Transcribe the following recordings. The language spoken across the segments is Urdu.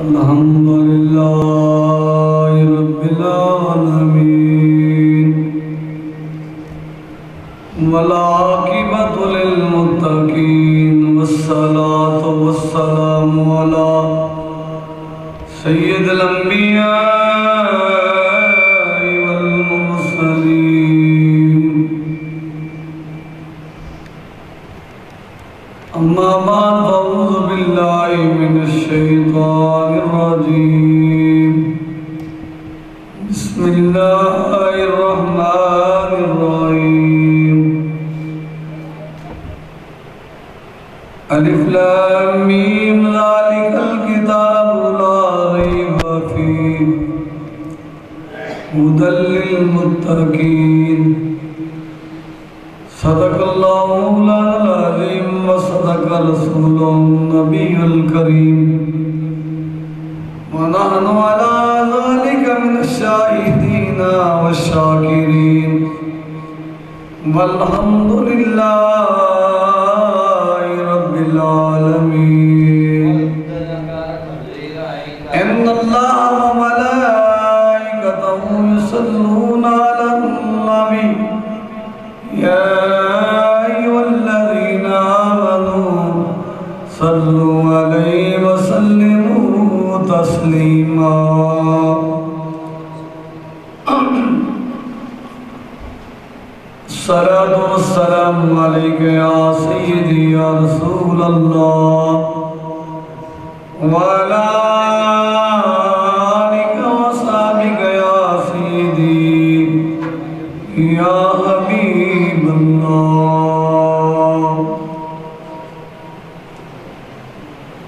الحمدللہ رب العالمین والعاقبۃ للمتقین والصلاة والسلام علی سید الانبیاء والمرسلین اما بعد فاعوذ باللہ من الشیطان الرجیم بسم اللہ الرحمن الرحیم الف لام میم ذالک الکتاب لا ریب فیہ ھدی للمتقین صدق اللہ مولانا العظیم وصدق رسول النبی الکریم ونحن على ذلك من الشاهدين والشاكرين والحمد لله رب العالمين إن الله وملائكته يصلون على النبي يا أيها الذين آمنوا صلوا عليه وسلموا تسليما الصلاة والسلام عليك يا سيدي يا رسول الله وعلى آلك وصحبك يا سيدي يا حبيب الله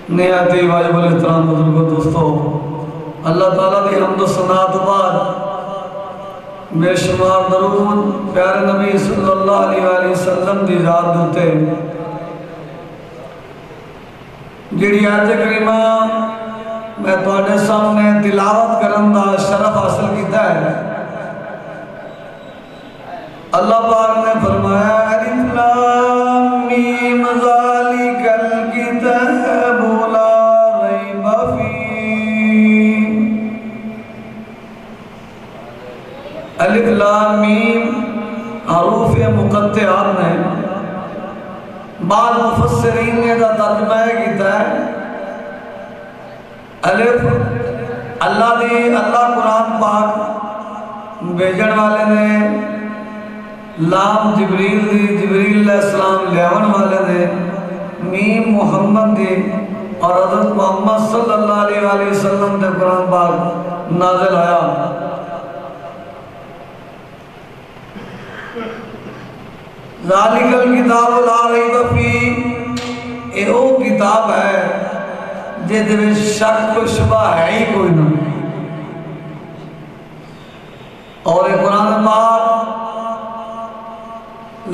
نہایت واجب الاحترام بزرگوں دوستو، اللہ تعالیٰ دی حمد و ثنا تو بعد بے شمار درود پیارے نبی صلی اللہ علیہ وسلم دی ذات دوتے جڑی آیت کریمہ میں تواڈے سامنے تلاوت کرن دا شرف حاصل کیتا ہے۔ اللہ پاک نے فرمایا الف لام میم ذالک الکتاب لا ریب فیہ۔ الف لام میم حروف مقطعات نے بعض مفسرین نے دا ترجمہ کیتا ہے الف اللہ قرآن پاک بھیجن والے نے، لام جبریل دی جبریل علیہ السلام لیون والے نے، میم محمد دی اور حضرت محمد صلی اللہ علیہ وسلم دے قرآن پاک نازل آیا۔ ذالک الکتاب لا ریب فیہ، یہ وہ کتاب ہے جہدے وچ شک و شبہ ہے ہی کوئی نہ، اور یہ قرآن پاک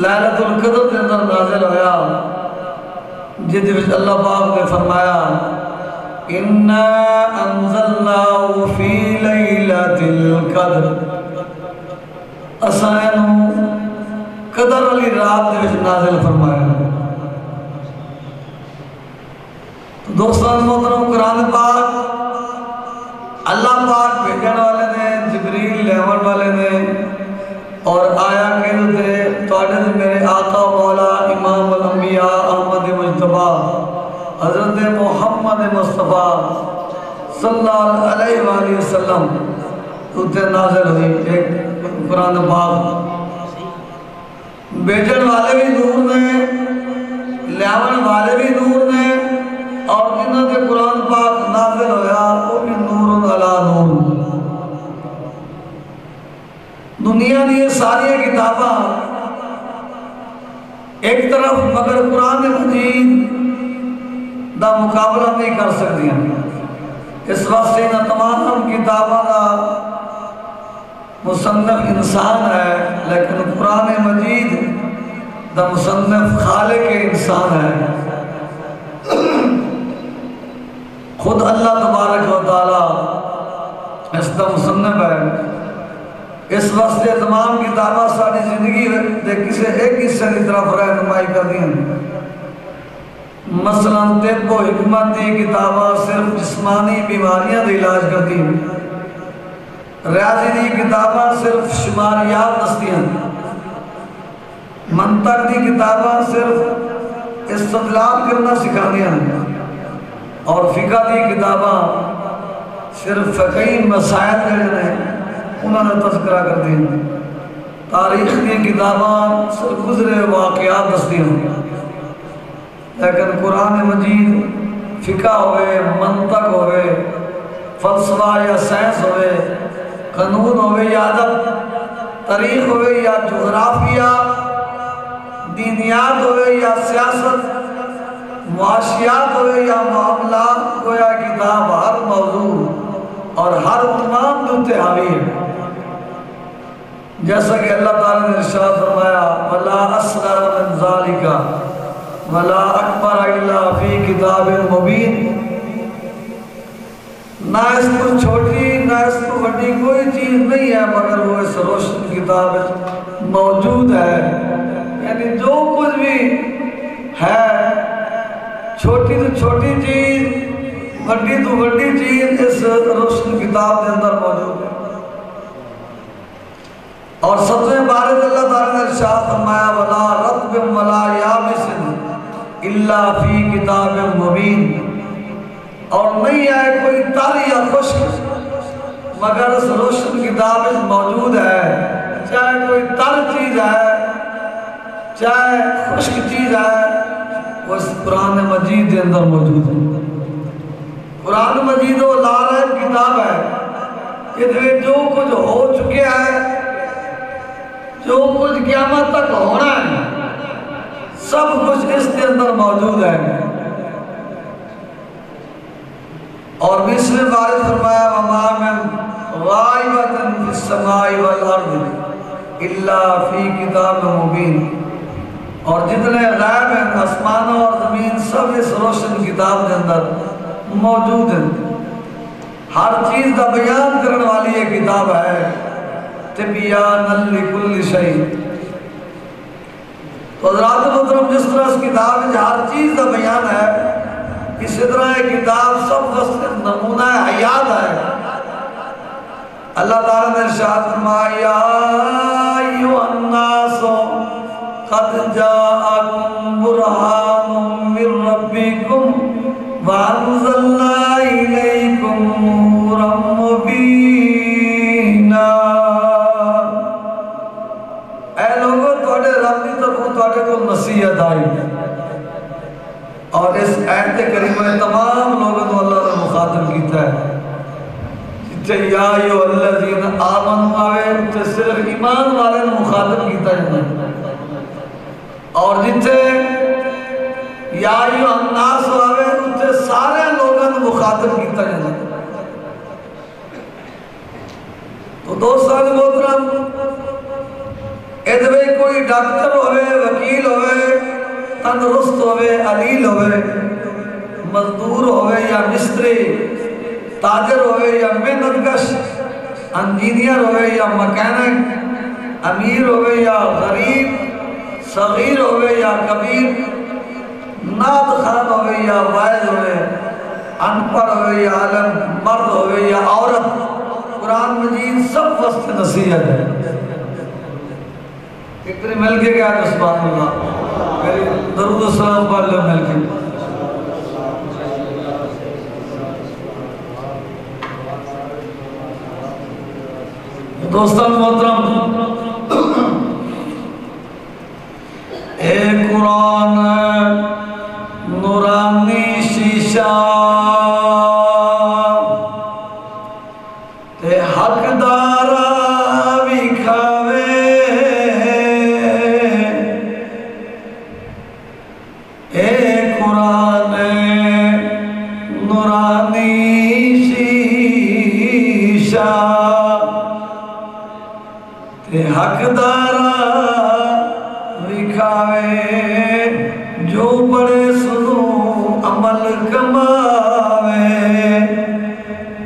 لیلۃ القدر کے اندر نازل ہویا، جہدے وچ اللہ پاک نے فرمایا اِنَّا أَنزَلْنَاهُ فِي لَيْلَةِ الْقَدْرِ، اساں اینوں قدر علی رات دے وچ نازل فرمایا۔ تو دوستان محترم، قرآن پاک اللہ پاک بھیجن والے نے، جبریل لیون والے نے، اور آیا کہ تواڈے میرے آقا مولا امام الانبیاء احمد مجتبی حضرت محمد مصطفیٰ صلی اللہ علیہ وآلہ وسلم تے نازل ہوئی ایک قرآن پاک۔ بیجن والے بھی نور نے، لیون والے بھی نور نے، اور جنہوں نے قرآن پاک نازل ہویا وہ بھی نور علی نور۔ دنیا دی یہ ساری کتاباں ایک طرف مگر قرآن مجید دا مقابلہ نہیں کر سکتی ہیں۔ اس واسطے نہ تمام کتاباں دا مصنف انسان ہے، لیکن قرآن مجید دا مصنف خالق انسان ہے۔ خود اللہ تبارک و تعالی اس دا مصنف ہے۔ اس واسطے تمام کتاباں ساری زندگی دے کسے ایک حصے کی طرف رہنمائی کر دیں۔ مثلا طب و حکمت دی کتاباں صرف جسمانی بیماریاں دے علاج کرتی ہیں، ریاضی دی کتاباں صرف شماریات دستیاں، منطق دی کتاباں صرف استدلال کرنا سکھا دیا، اور فقہ دی کتاباں صرف فقہی مسائل جڑے ہیں انہوں نے تذکرہ کر دیا، تاریخ دی کتاباں صرف گزرے واقعات دستیاں، لیکن قرآن مجید فقہ ہوئے، منطق ہوئے، فلسفہ یا سائنس ہوئے، قانون ہوئے یا ادب، تاریخ ہوئے یا جغرافیہ، دینیات ہوئے یا سیاست، معاشیات ہوئے یا معاملات، گویا کتاب ہر موضوع اور ہر تمام دوتے حاوی ہے۔ جیسا کہ اللہ تعالیٰ نے ارشاد فرمایا وَلَا أَصْغَرَ مِنْ ذَلِكَ وَلَا أَكْبَرَ إِلَّا فِي كِتَابٍ مُبِينٍ، نہ اس کو چھوٹی نہ اس کو بڑی کوئی چیز نہیں ہے مگر وہ اس روشن کتاب موجود ہے۔ یعنی جو کچھ بھی ہے، چھوٹی تو چھوٹی چیز، بڑی تو بڑی چیز اس روشن کتاب کے اندر موجود ہے۔ اور سب سے بارد اللہ تعالیٰ نے ارشاد فرمایا وَلَا رَطْبٍ وَلَا يَابِسٍ إِلَّا فِي كِتَابٍ مُبِينٍ، اور نہیں ہے کوئی تر یا خشک مگر اس روشن کتاب میں موجود ہے، چاہے کوئی تر چیز ہے چاہے خشک چیز ہے، وہ اس قرآن مجید کے اندر موجود ہے۔ قرآن مجید وہ لاریب کتاب ہے کہ جو کچھ ہو چکے ہے، جو کچھ قیامت تک ہونا ہے، سب کچھ اس کے اندر موجود ہے۔ اور بیسویں بارد فرمایا وَمَا مِن غَائِبَةٍ فِي السَّمَاءِ وَالْأَرْضِ إِلَّا فِي كِتَابٍ مُبِينٍ، اور جتنے غائب ہیں آسمانوں اور زمین سب اس روشن کتاب کے اندر موجود ہیں۔ ہر چیز کا بیان کرنے والی یہ کتاب ہے، تِبْيَانًا لِكُلِّ شَيْءٍ۔ تو حضرات محترم، جس طرح اس کتاب میں ہر چیز کا بیان ہے، اسی طرح یہ کتاب سب واسطے نمونہ حیات ہے۔ اللہ تعالیٰ نے ارشاد فرمایا یا ایھا الناس قد جاءکم برہان من ربکم وانزلنا الیکم نورا مبینا، اے لوگوں تواڈے رب دی طرفوں تواڈے کو نصیحت آئی، اور اس آیت کریمہ تمام لوگوں کو اللہ نے مخاطب کیتا ہے۔ جتھے یا ایھا الذین آمنوا آوے تے صرف ایمان والے نے مخاطب کیتا ہے، اور جتھے یا ایھا الناس آوے تے سارے لوگوں نے مخاطب کیتا ہے۔ تو دوستان محترم، ادھر کوئی ڈاکٹر ہوئے، وکیل ہوئے، تندرست ہوئے، علیل ہوئے، مزدور ہوئے یا مستری، تاجر ہوئے یا محنت کش، انجینئر ہوئے یا مکینک، امیر ہوئے یا غریب، صغیر ہوئے یا کبیر، نعت خان ہوئے یا واعظ ہوئے، ان پڑھ ہوئے یا عالم، مرد ہوئے یا عورت، قرآن مجید سب وسط نصیحت ہے۔ ایک طرح مل کے گیا تو سبحان اللہ، درود و سلام پڑھ لو مل کے۔ دوستان محترم، اے قرآن نورانی شیشہ تے حق دارا وکھاوے، اے قرآن نورانی شیشہ تے حق دارا وکھاوے، جو بڑے سنو عمل کماوے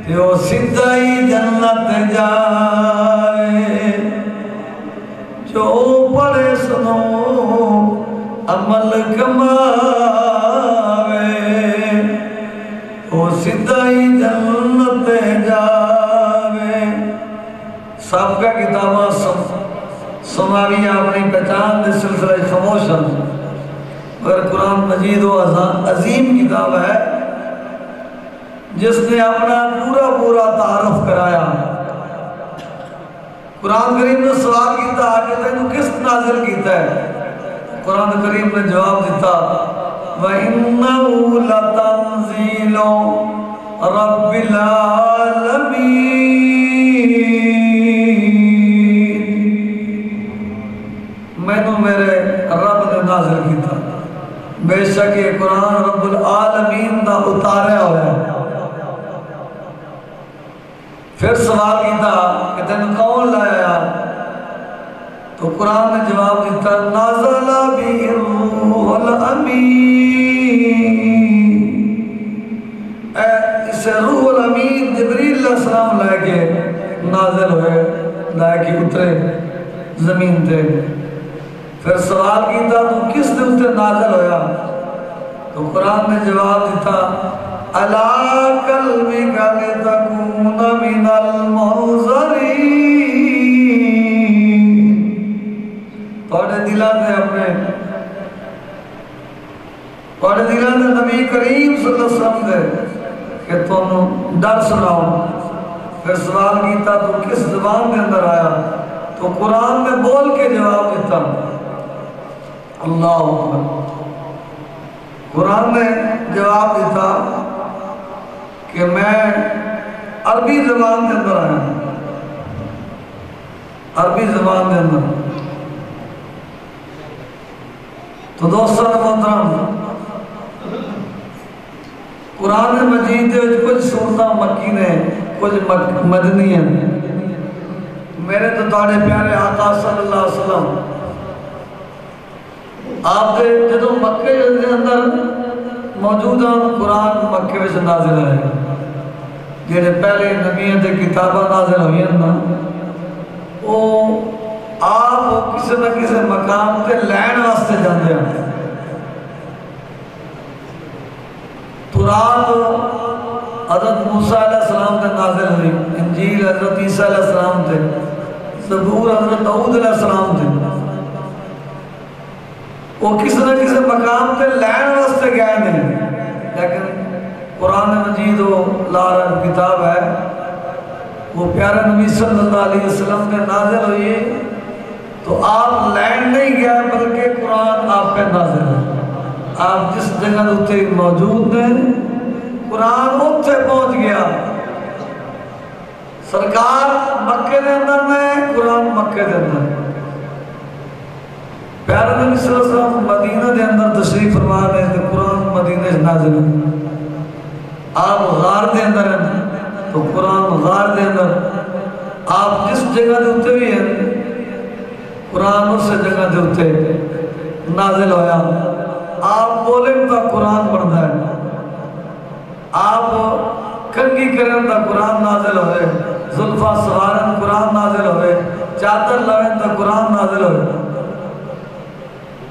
تے او سدھائی جنت جائے، جو بڑے سنو عمل کماوے سیدھا ہی جنت جاوے. سب کا کتابہ سماوی اپنی پہچان دے سلسلہ خاموش ہیں، مگر قرآن مجید و عظیم کتاب ہے جس نے اپنا پورا تعارف کرایا. قرآن کریم نے سوال کیتا آگے تینوں کس نازل کیتا ہے؟ قرآن کریم نے جواب دیتا وَإِنَّهُ لَتَنزِيلُ رَبِّ الْعَالَمِينَ. میں نے میرے رب نے نازل کیتا، بے شک یہ قرآن رب العالمین دا اتاریا ہوا ہے. پھر سوال کیتا کہ تینوں کون لایا؟ تو قرآن نے جواب دیتا نازل بِهِ الروح الامین. اسے روح الامین جبریل علیہ السلام لائے کے نازل ہوئے، لائے کے اترے زمین تے. پھر سوال کیتا تو کس نے اترے نازل ہویا؟ تو قرآن نے جواب دیتا عَلَىٰ قَلْبِكَ لِتَكُونَ مِنَ الْمُنذَرِينَ. توڑے دلان دے نبی کریم صلی اللہ علیہ وسلم دے کہ تم ڈر سناؤ. پھر سوال کیتا تو کس زبان میں اندر آیا؟ تو قرآن میں بول کے جواب دیتا اللہ اکبر. قرآن نے جواب دیتا کہ میں عربی زبان کے اندر آیا، عربی زبان کے اندر. تو دوستان محترم، قرآن مجید دے کچھ سورتاں مکی نے کچھ مدنی ہیں. میرے تو تاڑے پیارے آقا صلی اللہ علیہ وسلم آپ دے جدو مکے کے اندر موجود ہیں قرآن مکے میں نازل ہے. جنہیں پہلے نبیوں تے کتابہ نازل ہوئی ہیں نا، وہ آپ کسی نہ کسی مقام تے لین واسطے جاندے ہیں. تورات حضرت موسیٰ علیہ السلام تے نازل ہوئی، انجیل حضرت عیسیٰ علیہ السلام تے، زبور حضرت داؤد علیہ السلام تے. وہ کسی نہ کسی مقام تے لین واسطے گئے نہیں، لیکن قرآن مجید و لارا کتاب ہے وہ پیارے نبی صلی اللہ علیہ وسلم نے نازل ہوئی. تو آپ لینڈ نہیں گئے بلکہ قرآن آپ پہ نازل ہے. آپ جس جگہ دوتے موجود ہیں قرآن اتھے پہنچ گیا. سرکار مکے دے اندر میں، قرآن مکے دے اندر. پیارے نبی صلی اللہ علیہ وسلم مدینہ دے اندر تشریف فرما رہے ہیں تو قرآن مدینہ سے نازل ہے. آپ غار دے اندر ہیں تو قرآن غار دے اندر. آپ جس جگہ دوتے بھی ہیں قرآن اس جگہ دوتے نازل ہویا. آپ بولیں تا قرآن پڑھتا ہے، آپ کنگی کریں تا قرآن نازل ہوئے، زلفہ سوارن قرآن نازل ہوئے، چادر لویں تا قرآن نازل ہوئے.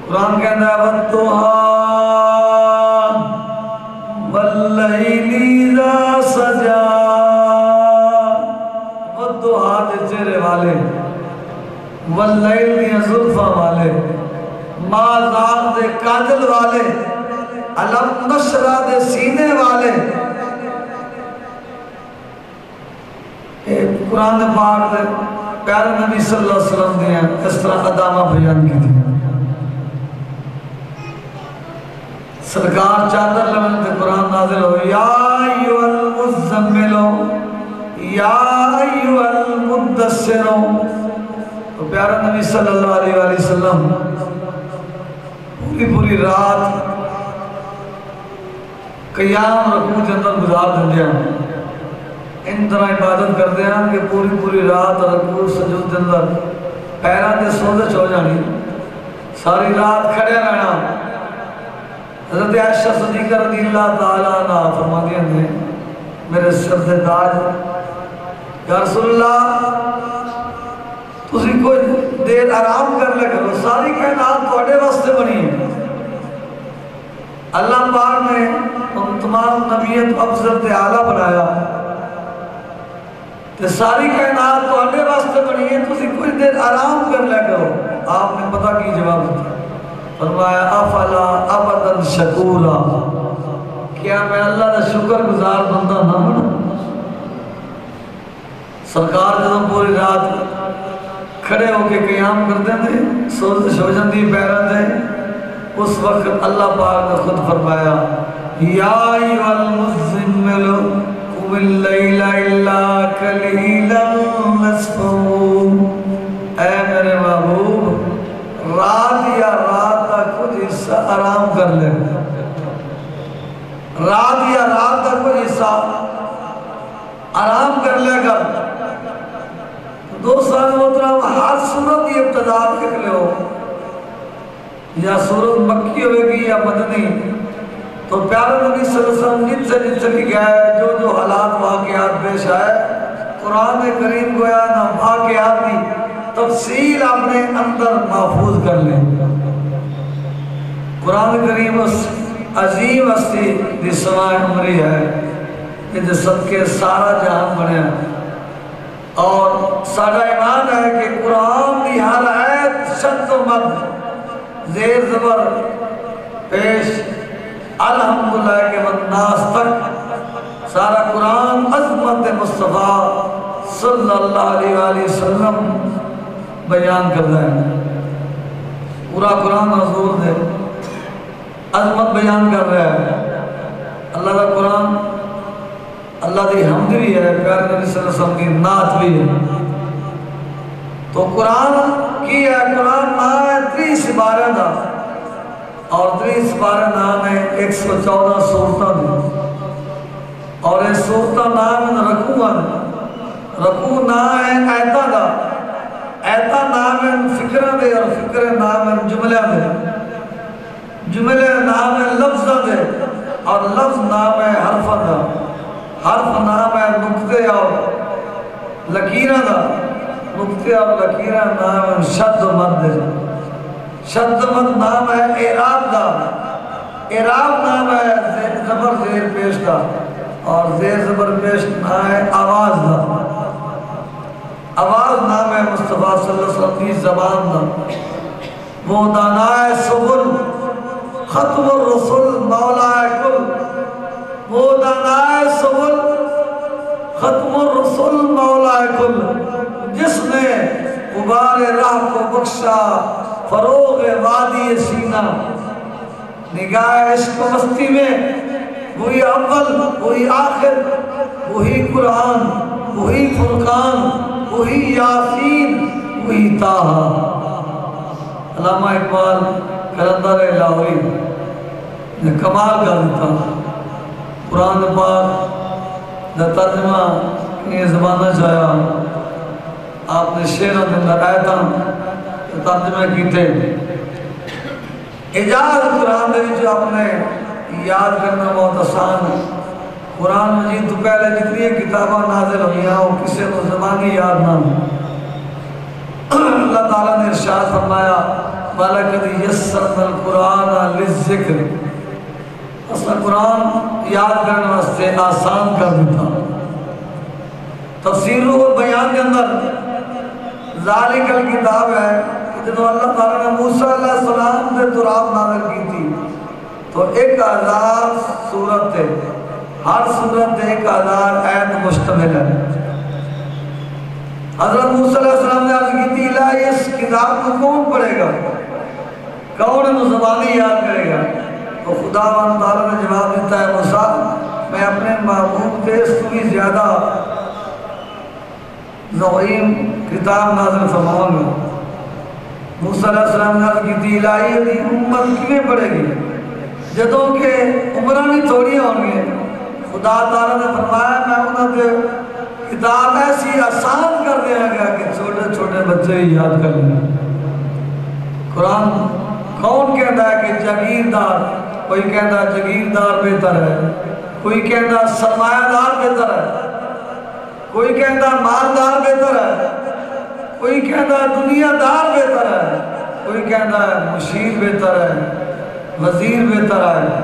قرآن کہتا ہے وَالضُّحَىٰ وَاللَّيْلِ إِذَا سَجَىٰ. وَالضُّحَىٰ دے چہرے والے، وَاللَّيْلِ دے زلفہ والے، ما زاغ دے کاجل والے، علم نشرہ دے سینے والے. قرآن پاک دے پیارے نبی صلی اللہ علیہ وسلم دے ہیں اس طرح ادامہ بیان کی تھی. سرکار چادر لمن تے قرآن نازل ہو یا ایوہ المزملو یا ایوہ المدسرو. تو پیارے نبی صلی اللہ علیہ وسلم پوری رات قیام رکوع کے اندر گزار دیں دیا. ان طرح عبادت کر دیا کہ پوری رات رکوع سجود کے اندر پیران دے سوزش ہو جانی، ساری رات کھڑے رہنا. حضرت عائشہ صدیقہ رضی اللہ تعالیٰ عنہ فرما دیا نے میرے سر سے تاج یا رسول اللہ تسی کوئی دیر آرام کر لے کرو، ساری کائنات تواڈے واسطے بنی ہے. اللہ پاک نے ان تمام نبیت افضل اعلیٰ بنایا تو ساری کائنات تو اڈے واسطے بنی ہے، تسی کچھ دیر آرام کر لے کرو۔ آپ نے پتہ کی جواب دیا، فرمایا افلا ابدا شکورا، کیا میں اللہ کا شکر گزار بندہ نہ بنا؟ سرکار جب پوری رات کھڑے ہو کے قیام کرتے تھے، سوزش ہو جاندی پیروں سے، اس وقت اللہ پاک نے خود فرمایا یا ایھا المزمل قم اللیل الا قلیلا نصفہ، اے میرے محبوب رات یا رات تک کچھ حصہ آرام کر لے، رات یا رات تک کچھ حصہ آرام کر لے کر۔ دوستان محترم، ہر سورت کی ابتدا لکھ لے ہو، یا سورت مکی ہوئے گی یا مدنی، تو پیارے نبی صلی اللہ علیہ وسلم جن سے جن چلی گیا ہے، جو جو حالات واقعات پیش آئے، قرآن کریم گویا نہ واقعات کی تفصیل اپنے اندر محفوظ کر لیں۔ قرآن کریم اس عظیم ہستی دی سمائے عمری ہے کہ جس صدقے سارا جہان بنے، اور سارا ایمان ہے کہ قرآن دی ہر آیت شد و مد زیر زبر پیش الحمدللہ کے والناس تک سارا قرآن عظمت مصطفیٰ صلی اللہ علیہ وآلہ وسلم بیان کر رہا ہے۔ پورا قرآن حضور دے عظمت بیان کر رہا ہے۔ اللہ کا قرآن اللہ دی حمد بھی ہے، پیارے نبی صلی اللہ علیہ وسلم کی نعت بھی ہے۔ تو قرآن کی ہے، قرآن نام ہے 30 سپارے دا، اور 30 سپارے نام ہے 114 سورتاں دی، اور اس سورتاں نام ہے رکوع، رکوع نام ہے آیتاں دا، آیتاں نام ہے فکرہ دے، اور فکرہ نام ہے جملہ دے، جملہ نام ہے لفظہ دے، اور لفظ نام ہے حرفہ دا، حرف نام ہے نقطے اور لکیرہ دا، نقطے اور لکیرہ نام ہے شد و مد دے، شد و مد نام ہے اعراب دا، اعراب نام ہے زبر زیر پیش دا، اور زیر زبر پیش نام ہے آواز دا، آواز نام ہے مصطفیٰ صلی اللہ علیہ وسلم کی زبان دا۔ وہ دانائے سبل ختم الرسول مولا کل، وہ دانائے سبل ختم الرسول مولا کل، جس نے غبار راہ کو بخشا فروغ وادی سینہ، نگاہ عشق و مستی میں وہی اول وہی آخر، وہی قرآن وہی فرقان وہی یاسین وہی طٰہٰ۔ علامہ اقبال قلندر لاہوری نے کمال کر دیتا، قرآن پاک دا ترجمہ یہ زبانہ چاہیا، آپ نے شعر اندر آیتاں ترجمہ کیتے، اجاز قرآن دے جو آپ نے یاد کرنا بہت آسان ہے۔ قرآن مجید تو پہلے جتنی کتابہ نازل ہوئی ہیں وہ کسی کو زبانی یاد نہ ہو۔ اللہ تعالیٰ نے ارشاد فرمایا وَلَقَدْ يَسَّرْنَا الْقُرْآنَ لِلذِّكْرِ، اصلا قرآن یاد کرنے واسطے آسان کر دیتا۔ تفسیر و بیان کے اندر ذالک الکتاب ہے کہ جب اللہ تعالیٰ نے موسیٰ علیہ السلام سے تراب نازل کی تھی تو 1000 سورت تھے، ہر سورت 1000 آیت مشتمل ہے۔ حضرت موسیٰ علیہ السلام نے عرض کی تھی الہی اس کتاب کو کون پڑھے گا، کون زبانی یاد کرے گا؟ تو خدا و تعالیٰ نے جواب دیتا ہے موسیٰ میں اپنے محبوب کے اس تو بھی زیادہ ضعیم کتاب نازل فرماؤں گا۔ موسیٰ علیہ السلام نے عرض کی تھی الہی دی امت کیویں پڑھے گی جدوں کہ عمرہ نہیں تھوڑی ہوں گے؟ خدا تعالیٰ نے فرمایا میں انہوں نے کتاب ایسی آسان کر دیا گیا کہ چھوٹے چھوٹے بچے ہی یاد کر لیں۔ قرآن کون کہتا ہے کہ جاگیردار، کوئی کہتا ہے جاگیردار بہتر ہے، کوئی کہتا ہے سرمایہ دار بہتر ہے، کوئی کہتا ہے مالدار بہتر ہے، کوئی کہتا ہے دنیا دار بہتر ہے، کوئی کہتا ہے مشیر بہتر ہے، وزیر بہتر ہے۔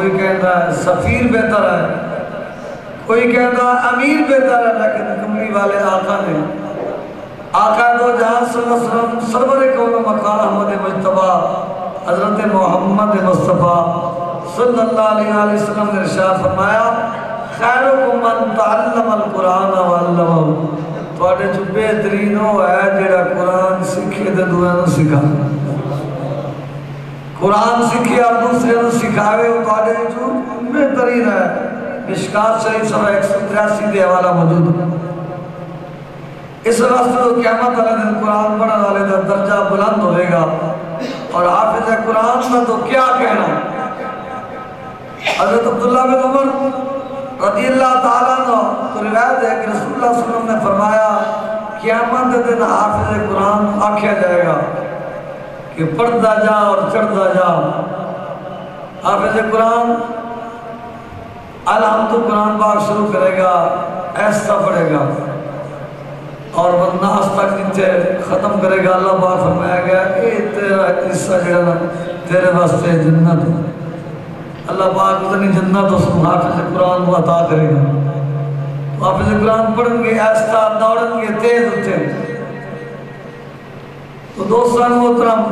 کوئی کہتا ہے سفیر بہتر ہے، کوئی کہتا ہے امیر بہتر ہے، لیکن کملی والے آقا نے، آقا دو جہاں صلی اللہ علیہ وسلم سرور کون مقام احمد مجتبہ حضرت محمد مصطفیٰ صلی اللہ علیہ وسلم نے ارشاد فرمایا خیرکم من تعلم القرآن وعلمہ، تواڈے جو بہترین وہ ہے جڑا قرآن سکھے تے دوسرے نوں سکھاوے، قرآن سکھے اور دوسرے نوں سکھاوے، وہ تواڈے جو بہترین ہے۔ مشکات شریف صفحہ 183 دے حوالہ موجود ہے۔ اس واسطے تو قیامت والے دن قرآن پڑھنے والے کا درجہ بلند ہوئے گا، اور حافظ قرآن کا تو کیا کہنا۔ حضرت عبداللہ بن عمر رضی اللہ تعالیٰ عنہ تو روایت ہے کہ رسول اللہ صلی اللہ علیہ وسلم نے فرمایا قیامت کے دن حافظ قرآن آکھیا جائے گا کہ پڑھتا جا اور چڑھتا جا۔ حافظ قرآن الحمد قرآن پاک شروع کرے گا، ایسا پڑھے گا اور بندہ اس تک نیچے ختم کرے گا۔ اللہ پاک فرمایا گیا اے تیرا حصہ جڑا تیرے واسطے جنت، اللہ پاک اتنی جنت اس کو حافظ قرآن کو عطا کرے گا۔ تو حافظ قرآن پڑھیں گے، ایسا دوڑیں گے تیز اٹھے۔ تو دوستان محترم،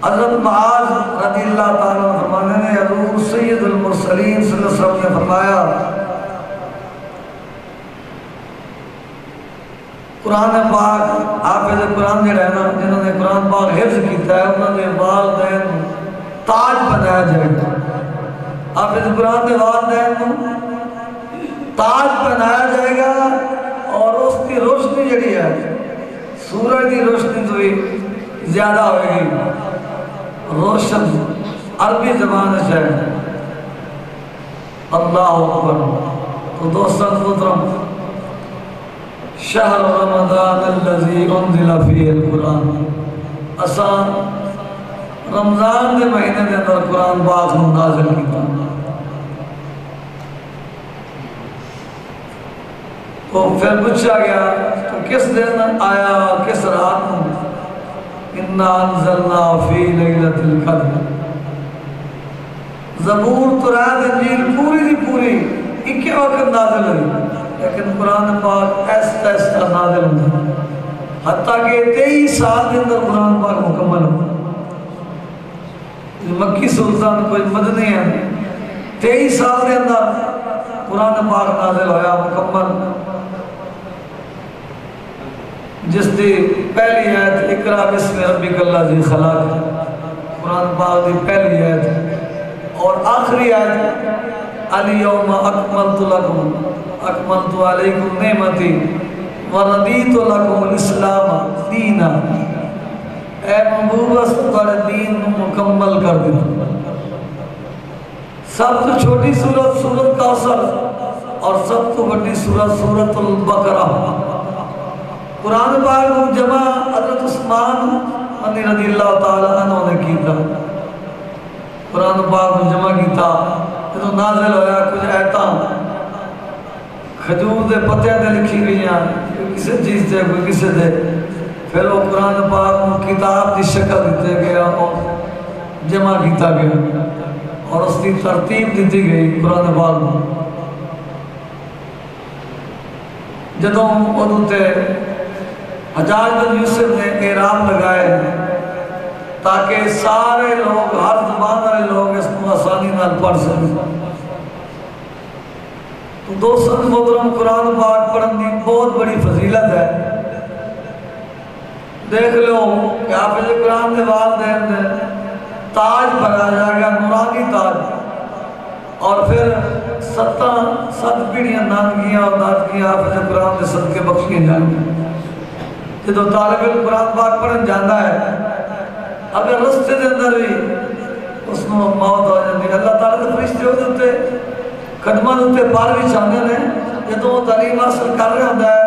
حضرت معاذ رضی اللہ تعالیٰ فرمانے نے حضور سید المرسلین صلی اللہ علیہ وسلم نے فرمایا قرآن پاک حافظ قرآن جڑا ہے نا، جنہوں نے قرآن پاک حفظ کیتا ہے انہوں نے والدین تاج بنایا جائے گا۔ حافظ قرآن کے والدین تاج بنایا جائے گا، اور اس کی روشنی جڑی ہے سورج کی روشنی تو بھی زیادہ ہوئے گی، روشن عربی زبان سے اللہ اکبر۔ تو دوستان محترم، شہر رمضان الذی انزل فیہ القرآن، اسان رمضان کے مہینے کے اندر قرآن پاک کو نازل کیتا۔ تو پھر پوچھا گیا تو کس دن آیا، کس رات میں؟ اِنَّا أَنزَلْنَا فِي لَيْلَةِ الْقَدْرِ۔ زبور تورات انجیل پوری دی پوری ایک وقت نازل ہوئی، لیکن قرآن پاک ایسا ایسا نازل ہوتا حتیٰ کہ 23 سال کے اندر قرآن پاک مکمل ہو۔ مکی سلطان کوئی مدنی ہے، 23 سال کے اندر قرآن پاک نازل ہویا مکمل، جس دی پہلی آیت اقرأ بسم ربک الذی خلق، قرآن پاک دی پہلی آیت، اور آخری آیت الیوم اکملت لکم اکملت علیکم نعمتی وردیت لکم الاسلام دینا، اے محبوب تمہارے دین مکمل کر دیتا۔ سب تو چھوٹی سورت سورت کوثر، اور سب تو بڑی سورت سورت البقرہ۔ قرآن پاک کو جمع حضرت عثمان رضی اللہ تعالیٰ عنہ نے کیتا، قرآن پاک کو جمع کیتا۔ جو نازل ہویا کچھ آیتاں کھجور دے پتے دے لکھی گئی ہیں، کوئی کسی چیز دے کوئی کسی دے، پھر وہ قرآن پاک کو کتاب دی شکل دیتے گیا اور جمع کیتا گیا، اور اس کی ترتیب دیتی گئی قرآن پاک کو۔ جدوں ادھو تے حجاج بن یوسف نے احرام لگائے تاکہ سارے لوگ، ہر زبان والے لوگ اس کو آسانی نال پڑھ سکیں۔ تو دوستان محترم، قرآن پاک پڑھن دی بہت بڑی فضیلت ہے۔ دیکھ لو کہ حافظ قرآن کے والدین نے تاج بنا جائے گا، نورانی تاج، اور پھر 7 پیڑھیاں نانگیاں اور دادگیاں حافظ قرآن کے صدقے بخشیاں جائیں گے۔ جدو طالب علم قرآن پاک پڑھن جانا ہے، اگر رستے دے اندر بھی اس کو موت ہو جاتی ہے، اللہ تعالیٰ کے فرشتے ہوتے قدموں ہوتے پار بھی چاہتے ہیں، جدو وہ تعلیم حاصل کر رہے ہوتا ہے،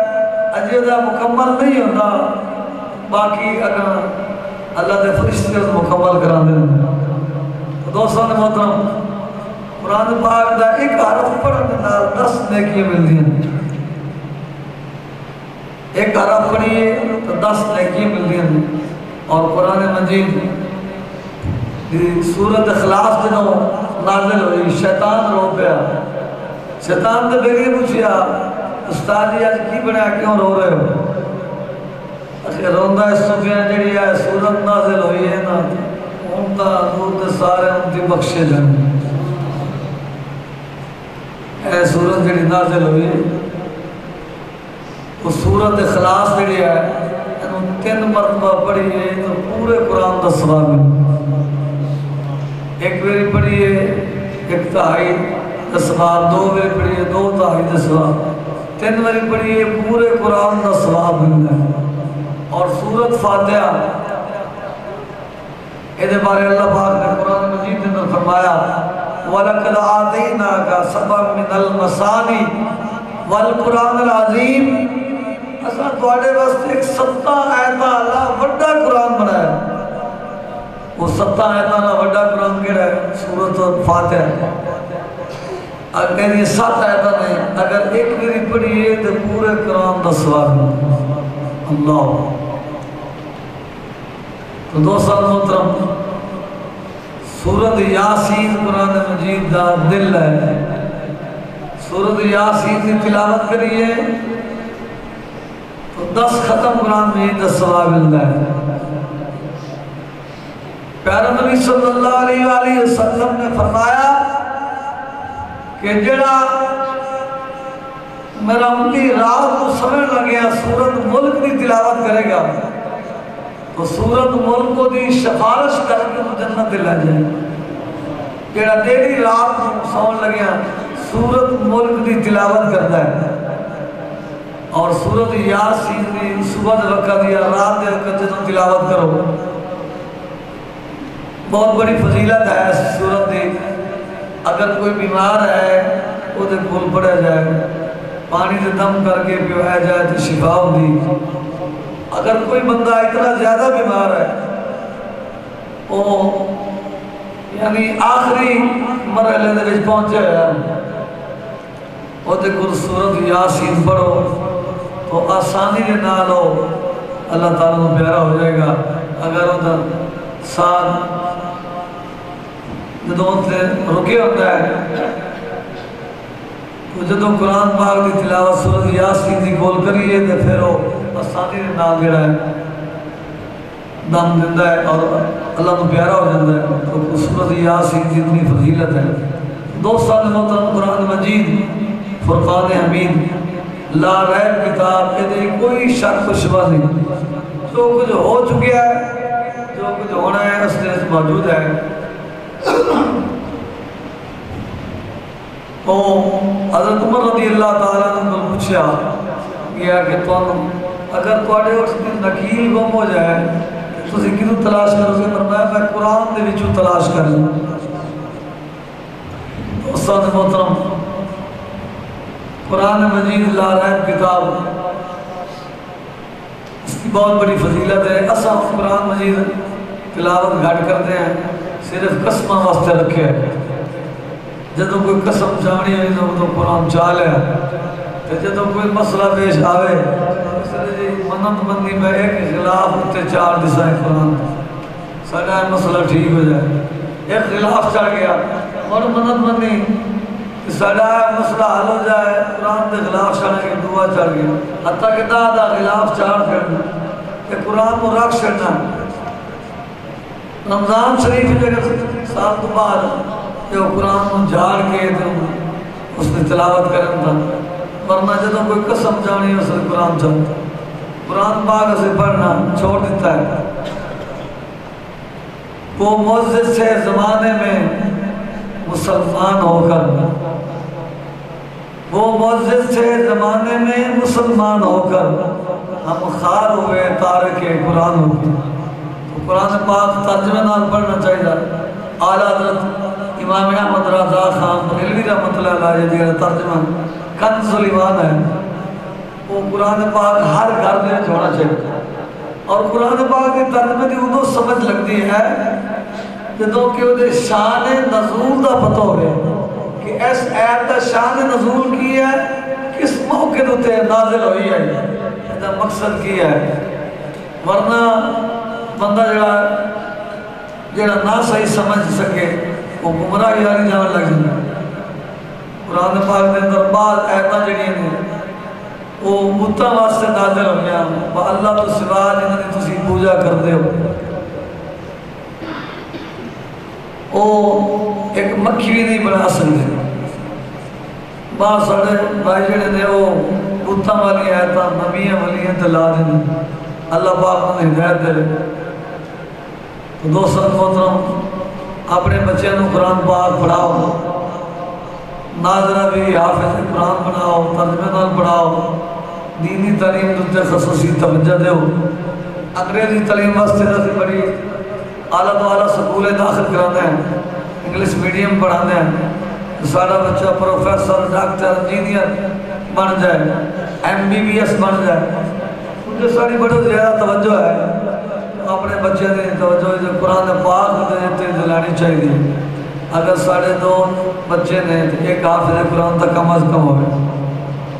اجے دا مکمل نہیں ہوتا، باقی اگر اللہ کے فرشتے اس مکمل کرا دیں۔ تو دوستان محترم، قرآن پاک دا ایک حرف پڑھنے نال 10 نیکیاں ملتی ہیں۔ ایک حرف پڑھیے تو 10 نیکیاں ملتی ہیں، اور قرآن مجید سورت اخلاص جنہوں نازل ہوئی شیطان رو پیا شیطان نے بیگی پوچھیا استاد جی آج کی بنایا کیوں رو رہے ہو اچھا روندہ ہے سفیان جڑی ہے سورت نازل ہوئی ہے نا ان کا نور دے سارے ان کی بخشے جن اے سورت جڑی نازل ہوئی ہے وہ سورت اخلاص جڑی ہے انہوں 3 مرتبہ پڑھی ہے تو پورے قرآن دا ثواب ہے ایک باری پڑھی ہے 1 تہائی دا ثواب 2 باری پڑھی ہے 2 تہائی دا ثواب 3 باری پڑھی ہے پورے قرآن دا ثواب ہے اور سورت فاتحہ ادھے بارے اللہ پاک نے قرآن مجید نے فرمایا وَلَقَدْ آتَيْنَاكَ سَبْعًا مِنَ الْمَثَانِي وَالْقُرْآنِ الْعَظِيمِ اساں تواڈے واسطے ایک 7 آیتاں اللہ بڑا قرآن بنایا وہ 7 آیتاں دا بڑا قرآن کیڑا ہے سورۃ فاتحہ اگر یہ 7 آیتاں نے اگر ایک میری پڑھی ہے تو پورے قرآن دا ثواب اللہ تو دوستان محترم سورۃ یاسین قرآن مجید دا دل ہے سورۃ یاسین کی تلاوت کریے تو 10 ختم قرآن مجید دا ثواب ملتا ہے پیارے نبی صلی اللہ علیہ وآلہ وسلم نے فرمایا کہ جڑا میرا امتی رات کو سمجھ لگیا سورۃ ملک کی تلاوت کرے گا تو سورۃ ملک کو دی سفارش کر کے جنت دے لے جائے جڑا دیری رات کو سمجھ لگیا سورۃ ملک دی تلاوت کرتا ہے اور سورۃ یاسین دی صبح دے وقت یا رات دے وقت جدوں تلاوت کرو بہت بڑی فضیلت ہے اس سورت دی اگر کوئی بیمار ہے وہ دے کول پڑھا جائے پانی سے دم کر کے پیویا جائے تو شفا ہوگی اگر کوئی بندہ اتنا زیادہ بیمار ہے وہ یعنی آخری مرحلے دے وچ پہنچے ہے وہ دے کول سورت یاسین پڑھو تو آسانی دے نال ہو اللہ تعالیٰ کو پیارا ہو جائے گا اگر وہ ساتھ جدوں سے رکے ہوتا ہے تو جدوں قرآن پاک دی تلاوت سورۃ یاسین دی کول کریے تو پھر وہ آسانی دے نال جڑا ہے دم دیندا ہے اور اللہ کو پیارا ہو جاتا ہے تو سورۃ یاسین کی اتنی فضیلت ہے دوستان محترم قرآن مجید فرقان حمید لا ریب کتاب کے کوئی شک و شبہ نہیں جو کچھ ہو چکا ہے جو کچھ ہونا ہے اس میں موجود ہے تو حضرت عمر رضی اللہ تعالیٰ نے پوچھا گیا کہ اگر تواڈے اس کی نکیل گم ہو جائے تو تسی کیوں تلاش کرو گے فرمایا میں قرآن دے وچوں تلاش کر لوں استاد محترم قرآن مجید لا ریب کتاب اس کی بہت بڑی فضیلت ہے اساں قرآن مجید تلاوت گھٹ کرتے ہیں صرف قسمہ واسطے رکھے جدوں کوئی قسم چاہنی ہے تو قرآن چاہ لیا جدوں کوئی مسئلہ پیش آوے منت بندی میں ایک خلاف ہوتے 4 دسائیں قرآن ساڑھا مسئلہ ٹھیک ہو جائے ایک خلاف چڑھ گیا اور منت بندی ساڑھا مسئلہ حل ہو جائے قرآن دے خلاف چڑھنے کے دعا چڑھ گیا حتیٰ کہ دا خلاف چڑھ کرنا کہ قرآن کو رکھ چڑھنا رمضان شریف جگہ سال تو بعد جو قرآن کو جھاڑ کے اس نے تلاوت کرن تھا ورنہ جدوں کوئی قسم جانی ہے اس نے قرآن چاہتا قرآن پاک سے پڑھنا چھوڑ دیتا ہے وہ معزز سے زمانے میں مسلمان ہو کر وہ معزز سے زمانے میں مسلمان ہو کر ہم خار ہوئے تارک قرآن ہو گئے قرآن پاک ترجمہ نال پڑھنا چاہیے اعلیٰ حضرت امام احمد رضا خان بریلوی رحمۃ اللہ علیہ جی ترجمہ کنز الایمان ہے وہ قرآن پاک ہر گھر میں ہونا چاہیے اور قرآن پاک کی ترجمے کی ادو سمجھ لگتی ہے جدوں کہ وہ شان نزول دا پتہ ہوئے کہ اس آیت دا شان نزول کی ہے کس موقع تے نازل ہوئی ہے اس کا مقصد کی ہے ورنہ بندہ جڑا جڑا نہ صحیح سمجھ سکے وہ گمراہی والی جان لگ جائے۔ قرآن پاک دے اندر بعض آیتاں جڑیاں نے وہ بتاں واسطے نازل ہوئیاں، اللہ تو سوا جنہاں دی تسی پوجا کردے ہو، وہ ایک مکھی بھی نہیں بنا سکتے۔ بعض ساڑھے بھائی جڑے نے وہ بتاں والی آیتاں نبیاں والیاں دلا دیں، اللہ پاک نے ہدایت دے۔ تو دوستان محترم اپنے بچے نو قرآن پاک پڑھاؤ، ناظرہ بھی حافظ قرآن بناؤ، ترجمے نال پڑھاؤ، دینی تعلیم دوتے خصوصی توجہ دے ہو۔ انگریزی تعلیم واسطے رسی بڑی اعلیٰ تو اعلیٰ سکولیں داخل کرانے ہیں، انگلش میڈیم پڑھانے ہیں، سارا بچہ پروفیسر، ڈاکٹر، انجینئر بن جائے، MBBS بن جائے، مجھے ساری بڑی زیادہ توجہ ہے۔ اپنے بچے نے توجہ جو قرآن پاک دے دلانی چاہیے۔ اگر ساڑھے 2 بچے نے ایک حافظ قرآن تک کم از کم ہوئے،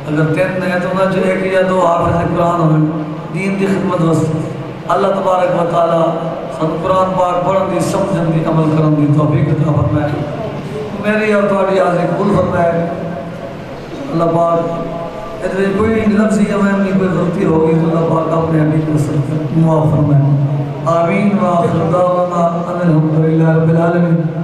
اگر 3 نے تو نہ ایک یا 2 حافظ قرآن ہوئے دین دی خدمت واسطے۔ اللہ تبارک و تعالی سن قرآن پاک پڑھن دی سمجھن دی عمل کرن دی توفیق عطا فرمائے، میری اور تہاڈی حاضری قبول فرمائے۔ اللہ پاک ادھر کوئی لفظی یا میں کوئی غلطی ہوگی تو اللہ پاک اپنے حبیب کو معاف فرمائے۔ آمین و آخر دعوانا ان الحمدللہ رب العالمین۔